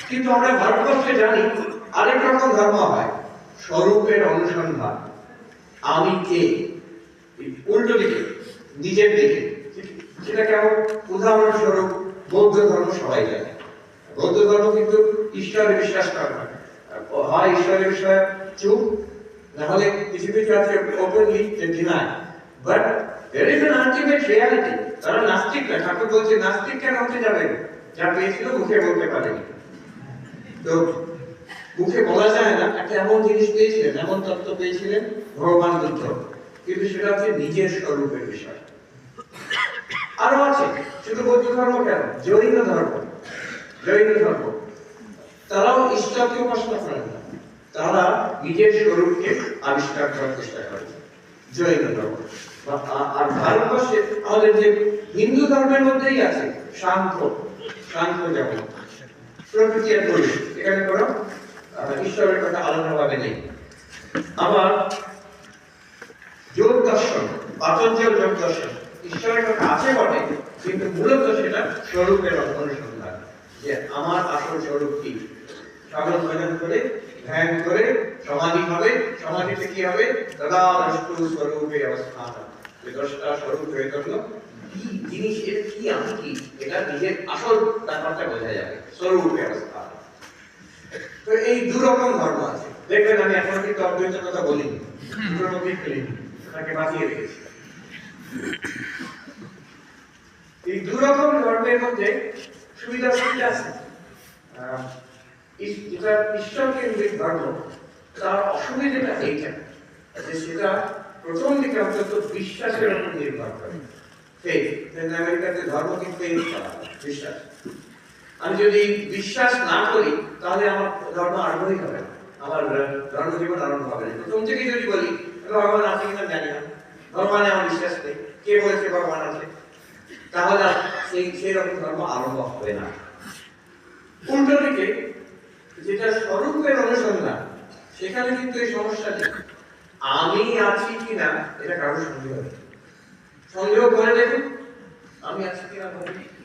কিন্তু আমরা ভারতবর্ষে জানি আরেক রকম ধর্ম হয়, স্বরূপের অনুসন্ধান। আমি কে, উল্টো দিকে, নিজের দিকে। সেটা কেমন? উদাহরণস্বরূপ বৌদ্ধ ধর্ম সবাই জানে। বৌদ্ধ ধর্ম কিন্তু ঈশ্বরে বিশ্বাস করে না, হয় ঈশ্বরের বিষয়ে চুপ, না হলে কিছু কিছু আছে openly deny. But there is an ultimate reality. তারা নাস্তিক না। ঠাকুর বলছে নাস্তিক কেন হতে যাবেন? যা পেয়েছিল মুখে বলতে পারেনি। তো মুখে বলা যায় না, একটা এমন জিনিস পেয়েছিলেন, এমন তত্ত্ব পেয়েছিলেন ভগবান বুদ্ধ, কিন্তু সেটা হচ্ছে নিজের স্বরূপের বিষয়। আরো আছে, শুধু বৌদ্ধ ধর্ম কেন, জৈন ধর্ম। জৈন ধর্ম তারাও ঈশ্বরকে উপাসনা করেন না, তারা নিজের স্বরূপকে আবিষ্কার করার চেষ্টা করে, জৈন ধর্ম। আর ভারতবর্ষে আমাদের যে হিন্দু ধর্মের মধ্যেই আছে সাংখ্য। সাংখ্য যেমন প্রকৃতি আর পরিবেশ, এখানে কোনো ঈশ্বরের কথা আলাদাভাবে নেই। আবার যোগ দর্শন, পাতঞ্জল যোগ দর্শন, ঈশ্বরের কথা আছে বটে, কিন্তু মূলত সেটা স্বরূপের অনুসন্ধান, যে আমার আসল স্বরূপ কি। সাগর ভজন করে, ধ্যান করে সমাধি হবে, সমাধিতে কি হবে? তদা দ্রষ্টু স্বরূপে অবস্থান। যে দ্রষ্টা স্বরূপ হয়ে গেল, কি জিনিস, এটা কি, আমি কি, এটা নিজের আসল ব্যাপারটা বোঝা যাবে, স্বরূপে অবস্থান। তো এই দুরকম ধর্ম আছে। দেখবেন আমি এখন কিন্তু অদ্বৈতের কথা বলিনি, দুটোর মধ্যেই ফেলিনি, তাকে বাঁচিয়ে রেখেছি। এই দুরকম ধর্মের মধ্যে সুবিধা সুবিধা আছে। যেটা ঈশ্বর কেন্দ্রিক ধর্ম, তার অসুবিধাটা এইটা যে সেটা প্রথম দিকে অন্তত বিশ্বাসের উপর নির্ভর করে। আমেরিকাতে ধর্ম কিন্তু বিশ্বাস। আমি যদি বিশ্বাস না করি তাহলে আমার ধর্ম আরম্ভই হবে না, আমার ধর্ম জীবন আরম্ভ হবে না। প্রথম থেকে যদি বলি ভগবান আছে কিনা জানি না, ভগবানে আমার বিশ্বাস নেই, কে বলেছে ভগবান আছে, তাহলে সেই রকম ধর্ম আরম্ভ হবে না। উল্টো দিকে যেটা স্বরূপের অনুসন্ধান, সেখানে কিন্তু এই সমস্যা নেই। আমি আছি কিনা এটা কারোর সন্দেহ নেই। সন্দেহ করে দেখুন, আমি আছি কিনা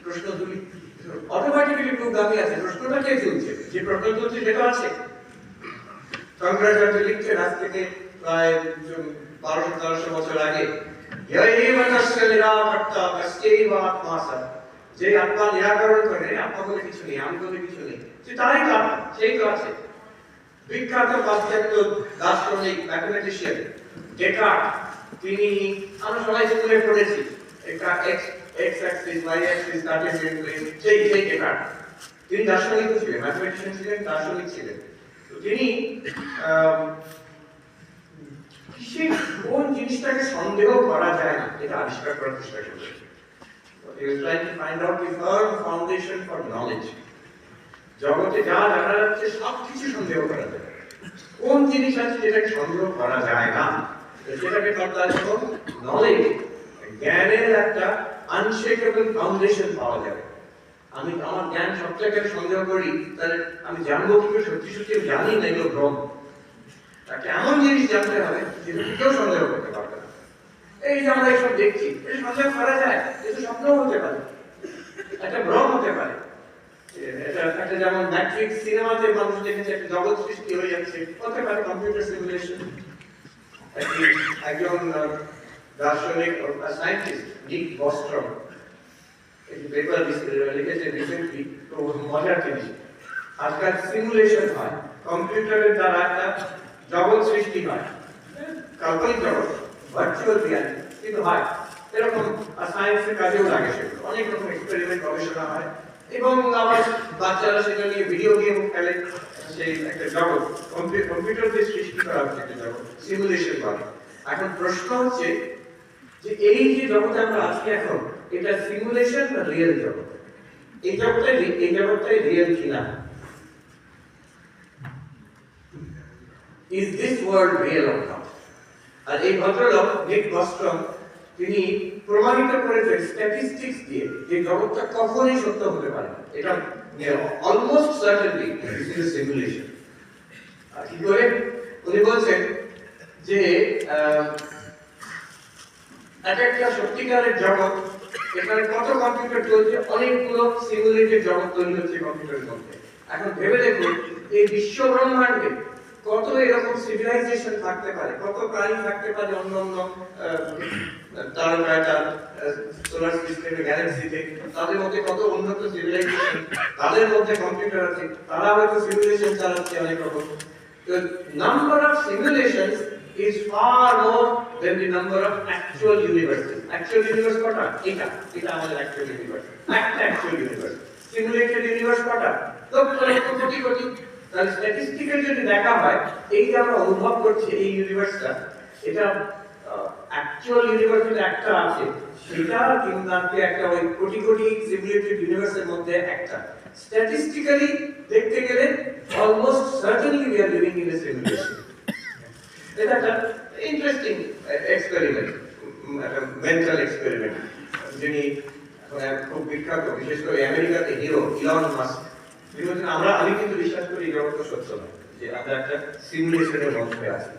প্রশ্ন তুলি, অটোমেটিক্যালি প্রুফ আমি আছে। প্রশ্নটা কে তুলছে? যে প্রশ্ন তুলছে সেটা আছে। শঙ্করাচার্য লিখছেন আজ থেকে প্রায় 1200-1300 বছর আগে, যে আত্মা নিরাকরণ করে, আত্মা বলে কিছু নেই, আমি বলে কিছু নেই, তারাই তো আত্মা, সেই তো আছে। বিখ্যাত পাশ্চাত্য দার্শনিক ম্যাথমেটিশিয়ান ডেকার্ট, তিনি, আমরা সবাই স্কুলে পড়েছি, একটা X axis, Y axis, Cartesian plane, সেই ডেকার্ট। তিনি দার্শনিক ছিলেন, ম্যাথমেটিশিয়ান ছিলেন, দার্শনিক ছিলেন। তো তিনি কোন জিনিসটাকে সন্দেহ করা যায় না এটা আবিষ্কার করার চেষ্টা করেছেন। He was trying to find out the firm foundation for knowledge. জগতে যা জানা যাচ্ছে সব কিছু সন্দেহ করা যায়, কোন জিনিস আছে যেটাকে সন্দেহ করা যায় না, সেটাকে বলা যায় নলেজ। জ্ঞানের একটা আনশেকেবল ফাউন্ডেশন পাওয়া যাবে। আমি আমার জ্ঞান সবটাকে সন্দেহ করি, তাহলে আমি জানবো কি করে সত্যি সত্যি জানি না, এগুলো ভ্রম। তাকে এমন জিনিস জানতে হবে যেটা কেউ সন্দেহ করতে পারবে না। এই যে আমরা এইসব দেখছি, এটা সন্দেহ করা যায়, এটা স্বপ্ন হতে পারে, একটা ভ্রম হতে পারে। এটা একটা যেমন ম্যাট্রিক্স সিনেমাতে মানুষ দেখেছে একটা জগৎ সৃষ্টি হয়ে যাচ্ছে, হতে পারে কম্পিউটার সিমুলেশন। একজন দার্শনিক সায়েন্টিস্ট নিক বস্ট্রম একটি পেপার লিখেছে রিসেন্টলি, তো মজার জিনিস, আজকাল সিমুলেশন হয়, কম্পিউটারের দ্বারা একটা জগৎ সৃষ্টি হয়, কাল্পনিক জগৎ, ভার্চুয়াল রিয়ালিটি, কিন্তু হয় এরকম সায়েন্সের কাজেও লাগে, সেগুলো অনেক রকম এক্সপেরিমেন্ট গবেষণা হয়, এবং আমার বাচ্চারা সেটা নিয়ে ভিডিও গেম খেলে। সেই একটা জগৎ কম্পিউটার দিয়ে সৃষ্টি করা হচ্ছে একটা জগৎ, সিমুলেশন বলে। এখন প্রশ্ন হচ্ছে যে এই যে জগতে আমরা আছি এখন, এটা সিমুলেশন না রিয়েল জগৎ? এই জগৎটাই রিয়েল কিনা? Is this world real or not? আর এই ভদ্রলোক নিক বস্ট্রম, তিনি প্রমাণিত করেছেন স্ট্যাটিস্টিক্স দিয়ে যে জগৎটা কখনোই সত্য হতে পারে না। এটা almost certainly this is a simulation. আর কি করে? উনি বলছেন যে একটা সত্যিকারের জগৎ এখানে কত কম্পিউটার চলছে, অনেকগুলো সিমুলেটেড জগৎ তৈরি হচ্ছে কম্পিউটারের মধ্যে। এখন ভেবে দেখুন এই বিশ্ব ব্রহ্মাণ্ডে কত এরকম সিভিলাইজেশন থাকতে পারে, কত প্রাণী থাকতে পারে অন্য অন্য তারকায়, তার সোলার সিস্টেমে, গ্যালাক্সিতে, তাদের মধ্যে কত উন্নত সিভিলাইজেশন, তাদের মধ্যে কম্পিউটার আছে, তারা হয়তো সিমুলেশন চালাচ্ছে অনেক রকম। The number of simulations is far more than the number of actual universes. Actual universe কটা? এটা আমাদের actual universe. একটা actual universe. Simulated universe কটা? লক্ষ লক্ষ কোটি কোটি। তাহলে স্ট্যাটিস্টিক্যালি যদি দেখা হয়, এই যে আমরা অনুভব করছি এই ইউনিভার্সটা, এটা অ্যাকচুয়াল ইউনিভার্স যেটা একটা আছে, সেটা কিন্তু একটা ওই কোটি কোটি সিমুলেটেড ইউনিভার্সের মধ্যে একটা। Statistically দেখতে গেলে almost certainly we are living in a simulation. এটা একটা ইন্টারেস্টিং এক্সপেরিমেন্ট, একটা মেন্টাল এক্সপেরিমেন্ট, যিনি খুব বিখ্যাত, বিশেষ করে আমেরিকাতে হিরো ইলন মাস্ক। আমি কিন্তু বিশ্বাস করি এই জগৎ সত্য নয়, যে আমরা একটা সিমুলেশনের মধ্যে আছি।